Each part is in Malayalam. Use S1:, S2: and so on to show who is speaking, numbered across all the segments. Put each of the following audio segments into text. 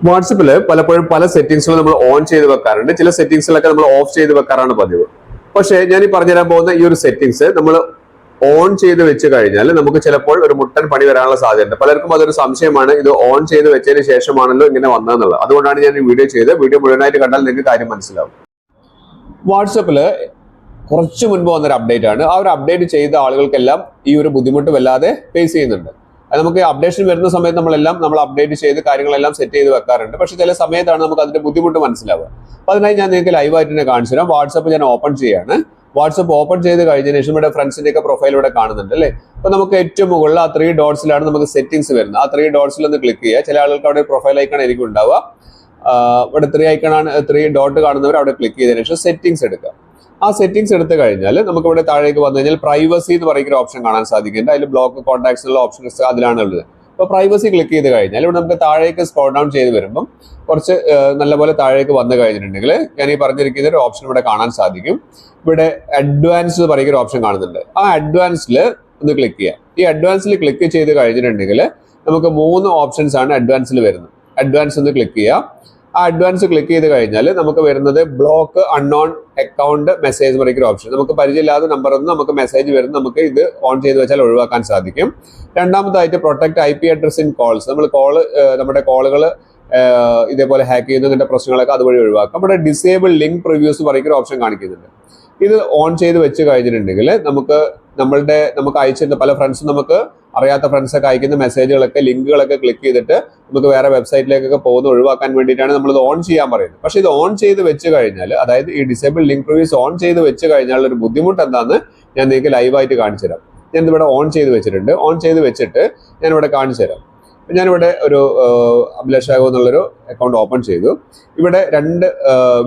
S1: വാട്സപ്പിൽ പലപ്പോഴും പല സെറ്റിംഗ്സുകൾ നമ്മൾ ഓൺ ചെയ്ത് വെക്കാറുണ്ട്. ചില സെറ്റിംഗ്സിലൊക്കെ നമ്മൾ ഓഫ് ചെയ്ത് വെക്കാറാണ് പതിവ്. പക്ഷേ ഞാൻ ഈ പറഞ്ഞുതരാൻ പോകുന്ന ഈ ഒരു സെറ്റിംഗ്സ് നമ്മൾ ഓൺ ചെയ്ത് വെച്ച് കഴിഞ്ഞാൽ നമുക്ക് ചിലപ്പോൾ ഒരു മുട്ടൻ പണി വരാനുള്ള സാധ്യതയുണ്ട്. പലർക്കും അതൊരു സംശയമാണ്, ഇത് ഓൺ ചെയ്ത് വെച്ചതിന് ശേഷമാണല്ലോ ഇങ്ങനെ വന്നതെന്നുള്ളത്. അതുകൊണ്ടാണ് ഞാൻ ഈ വീഡിയോ ചെയ്ത് വീഡിയോ മുഴുവനായിട്ട് കണ്ടാൽ നിങ്ങൾക്ക് കാര്യം മനസ്സിലാവും. വാട്സപ്പില് കുറച്ച് മുൻപ് വന്നൊരു അപ്ഡേറ്റ് ആണ്. ആ ഒരു അപ്ഡേറ്റ് ചെയ്ത ആളുകൾക്കെല്ലാം ഈ ഒരു ബുദ്ധിമുട്ട് വല്ലാതെ ഫേസ് ചെയ്യുന്നുണ്ട്. അത് നമുക്ക് അപ്ഡേഷൻ വരുന്ന സമയത്ത് നമ്മൾ അപ്ഡേറ്റ് ചെയ്ത് കാര്യങ്ങളെല്ലാം സെറ്റ് ചെയ്ത് വെക്കാറുണ്ട്. പക്ഷെ ചില സമയത്താണ് നമുക്ക് അതിന്റെ ബുദ്ധിമുട്ട് മനസ്സിലാവുക. അപ്പൊ അതിനായി ഞാൻ നിങ്ങൾക്ക് ലൈവായിട്ട് തന്നെ കാണിച്ചു തരാം. വാട്സപ്പ് ഞാൻ ഓപ്പൺ ചെയ്യാണ്. വാട്സപ്പ് ഓപ്പൺ ചെയ്ത് കഴിഞ്ഞതിന് ശേഷം ഇവിടെ ഫ്രണ്ട്സിന്റെ ഒക്കെ പ്രൊഫൈൽ ഇവിടെ കാണുന്നുണ്ട് അല്ലേ. അപ്പൊ നമുക്ക് ഏറ്റവും മുകളിൽ ആ 3 ഡോട്ട്സിലാണ് നമുക്ക് സെറ്റിംഗ്സ് വരുന്നത്. ആ 3 ഡോട്ട്സിൽ ഒന്ന് ക്ലിക്ക് ചെയ്യുക. ചില ആളുകൾക്ക് അവിടെ പ്രൊഫൈൽ ഐക്കൺ ആയിരിക്കും ഉണ്ടാവുക. ഇവിടെ 3 ഡോട്ട് കാണുന്നവർ അവിടെ ക്ലിക്ക് ചെയ്തതിനു ശേഷം സെറ്റിംഗ്സ് എടുക്കുക. ആ സെറ്റിംഗ്സ് എടുത്തു കഴിഞ്ഞാൽ നമുക്ക് ഇവിടെ താഴേക്ക് വന്നു കഴിഞ്ഞാൽ പ്രൈവസി എന്ന് പറയുന്ന ഓപ്ഷൻ കാണാൻ സാധിക്കുന്നുണ്ട്. അതിൽ ബ്ലോക്ക് കോൺടാക്ട്സ് ഉള്ള ഓപ്ഷൻസ് അതിലാണ് ഉള്ളത്. അപ്പോൾ പ്രൈവസി ക്ലിക്ക് ചെയ്ത് കഴിഞ്ഞാൽ ഇവിടെ നമുക്ക് താഴേക്ക് സ്ക്രോൾ ഡൗൺ ചെയ്ത് വരുമ്പം കുറച്ച് നല്ലപോലെ താഴേക്ക് വന്നു കഴിഞ്ഞിട്ടുണ്ടെങ്കിൽ ഞാൻ ഈ പറഞ്ഞിരിക്കുന്ന ഒരു ഓപ്ഷൻ ഇവിടെ കാണാൻ സാധിക്കും. ഇവിടെ അഡ്വാൻസ് എന്ന് പറയുന്ന ഒരു ഓപ്ഷൻ കാണുന്നുണ്ട്. ആ അഡ്വാൻസിൽ ഒന്ന് ക്ലിക്ക് ചെയ്യാം. ഈ അഡ്വാൻസിൽ ക്ലിക്ക് ചെയ്ത് കഴിഞ്ഞിട്ടുണ്ടെങ്കിൽ നമുക്ക് 3 ഓപ്ഷൻസ് ആണ് അഡ്വാൻസിൽ വരുന്നത്. അഡ്വാൻസ് ഒന്ന് ക്ലിക്ക് ചെയ്യാം. ആ അഡ്വാൻസ് ക്ലിക്ക് ചെയ്ത് കഴിഞ്ഞാൽ നമുക്ക് വരുന്നത് ബ്ലോക്ക് അൺനോൺ അക്കൗണ്ട് മെസ്സേജ് പറയുന്ന ഓപ്ഷൻ. നമുക്ക് പരിചയമില്ലാത്ത നമ്പറിൽ നിന്ന് നമുക്ക് മെസ്സേജ് വരുന്നത് നമുക്ക് ഇത് ഓൺ ചെയ്ത് വെച്ചാൽ ഒഴിവാക്കാൻ സാധിക്കും. രണ്ടാമതായിട്ട് protect IP address in calls. നമ്മുടെ കോളുകൾ ഇതേപോലെ ഹാക്ക് ചെയ്യുന്നതിന്റെ പ്രശ്നങ്ങളൊക്കെ അതുവഴി ഒഴിവാക്കാം. നമ്മുടെ ഡിസേബിൾ ലിങ്ക് പ്രിവ്യൂസ് പറയുന്ന ഓപ്ഷൻ കാണിക്കുന്നുണ്ട്. ഇത് ഓൺ ചെയ്ത് വെച്ച് കഴിഞ്ഞിട്ടുണ്ടെങ്കിൽ നമുക്ക് അയച്ചിരുന്ന പല ഫ്രണ്ട്സും നമുക്ക് അറിയാത്ത ഫ്രണ്ട്സൊക്കെ അയക്കുന്ന മെസ്സേജുകളൊക്കെ ലിങ്കുകളൊക്കെ ക്ലിക്ക് ചെയ്തിട്ട് നമുക്ക് വേറെ വെബ്സൈറ്റിലേക്കൊക്കെ പോകുന്ന ഒഴിവാക്കാൻ വേണ്ടിയിട്ടാണ് നമ്മൾ ഇത് ഓൺ ചെയ്യാൻ പറയുന്നത്. പക്ഷെ ഇത് ഓൺ ചെയ്ത് വെച്ച് കഴിഞ്ഞാൽ, അതായത് ഈ ഡിസേബിൾ ലിങ്ക് പ്രിവ്യൂസ് ഓൺ ചെയ്ത് വെച്ച് കഴിഞ്ഞാൽ ഒരു ബുദ്ധിമുട്ട് എന്താണെന്ന് ഞാൻ നിങ്ങൾക്ക് ലൈവായിട്ട് കാണിച്ചു തരാം. ഞാൻ ഇവിടെ ഓൺ ചെയ്ത് വെച്ചിട്ടുണ്ട്. ഓൺ ചെയ്ത് വെച്ചിട്ട് ഞാനിവിടെ കാണിച്ചു തരാം. ഞാനിവിടെ ഒരു അഭിലാഷാഗോ എന്നുള്ളൊരു അക്കൗണ്ട് ഓപ്പൺ ചെയ്തു. ഇവിടെ 2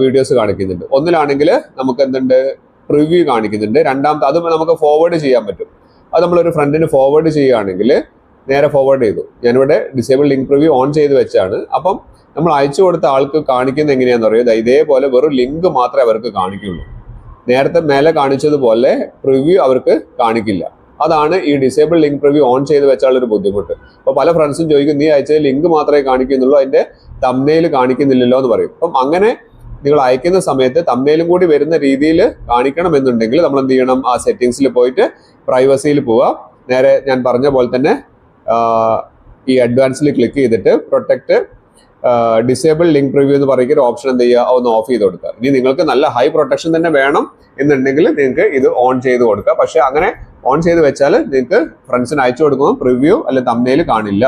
S1: വീഡിയോസ് കാണിക്കുന്നുണ്ട്. ഒന്നിലാണെങ്കിൽ നമുക്ക് എന്തുണ്ട്, പ്രിവ്യൂ കാണിക്കുന്നുണ്ട്. രണ്ടാമത്തെ അത് നമുക്ക് ഫോർവേഡ് ചെയ്യാൻ പറ്റും. അത് നമ്മളൊരു ഫ്രണ്ടിന് ഫോർവേഡ് ചെയ്യുകയാണെങ്കിൽ നേരെ ഫോർവേഡ് ചെയ്തു. ഞാനിവിടെ ഡിസേബിൾ ലിങ്ക് പ്രിവ്യൂ ഓൺ ചെയ്ത് വെച്ചാണ്. അപ്പം നമ്മൾ അയച്ചു കൊടുത്ത ആൾക്ക് കാണിക്കുന്നത് എങ്ങനെയാണെന്ന് പറയുന്നത് ഇതേപോലെ വെറും ലിങ്ക് മാത്രമേ അവർക്ക് കാണിക്കുള്ളൂ. നേരത്തെ മേലെ കാണിച്ചതുപോലെ പ്രിവ്യൂ അവർക്ക് കാണിക്കില്ല. അതാണ് ഈ ഡിസേബിൾ ലിങ്ക് പ്രിവ്യൂ ഓൺ ചെയ്ത് വെച്ചാലുള്ള ഒരു ബുദ്ധിമുട്ട്. അപ്പോൾ പല ഫ്രണ്ട്സും ചോദിക്കും, നീ അയച്ചത് ലിങ്ക് മാത്രമേ കാണിക്കുന്നുള്ളൂ, അതിന്റെ തംബ്നെയിൽ കാണിക്കുന്നില്ലല്ലോ എന്ന് പറയും. അപ്പം അങ്ങനെ നിങ്ങൾ അയക്കുന്ന സമയത്ത് തംബ്നെയിലും കൂടി വരുന്ന രീതിയിൽ കാണിക്കണം എന്നുണ്ടെങ്കിൽ നമ്മൾ എന്ത് ചെയ്യണം, ആ സെറ്റിംഗ്സിൽ പോയിട്ട് പ്രൈവസിയിൽ പോവുക. നേരെ ഞാൻ പറഞ്ഞ പോലെ തന്നെ ഈ അഡ്വാൻസിൽ ക്ലിക്ക് ചെയ്തിട്ട് പ്രൊട്ടക്ട് ഡിസേബിൾ ലിങ്ക് പ്രിവ്യൂ എന്ന് പറയുന്ന ഓപ്ഷൻ എന്ത് ചെയ്യുക, ഒന്ന് ഓഫ് ചെയ്ത് കൊടുക്കുക. ഇനി നിങ്ങൾക്ക് നല്ല ഹൈ പ്രൊട്ടക്ഷൻ തന്നെ വേണം എന്നുണ്ടെങ്കിൽ നിങ്ങൾക്ക് ഇത് ഓൺ ചെയ്ത് കൊടുക്കുക. പക്ഷെ അങ്ങനെ ഓൺ ചെയ്ത് വെച്ചാൽ നിങ്ങൾക്ക് ഫ്രണ്ട്സിന് അയച്ചു കൊടുക്കുമ്പോൾ പ്രിവ്യൂ അല്ലെ തംബ്നെയിൽ കാണില്ല.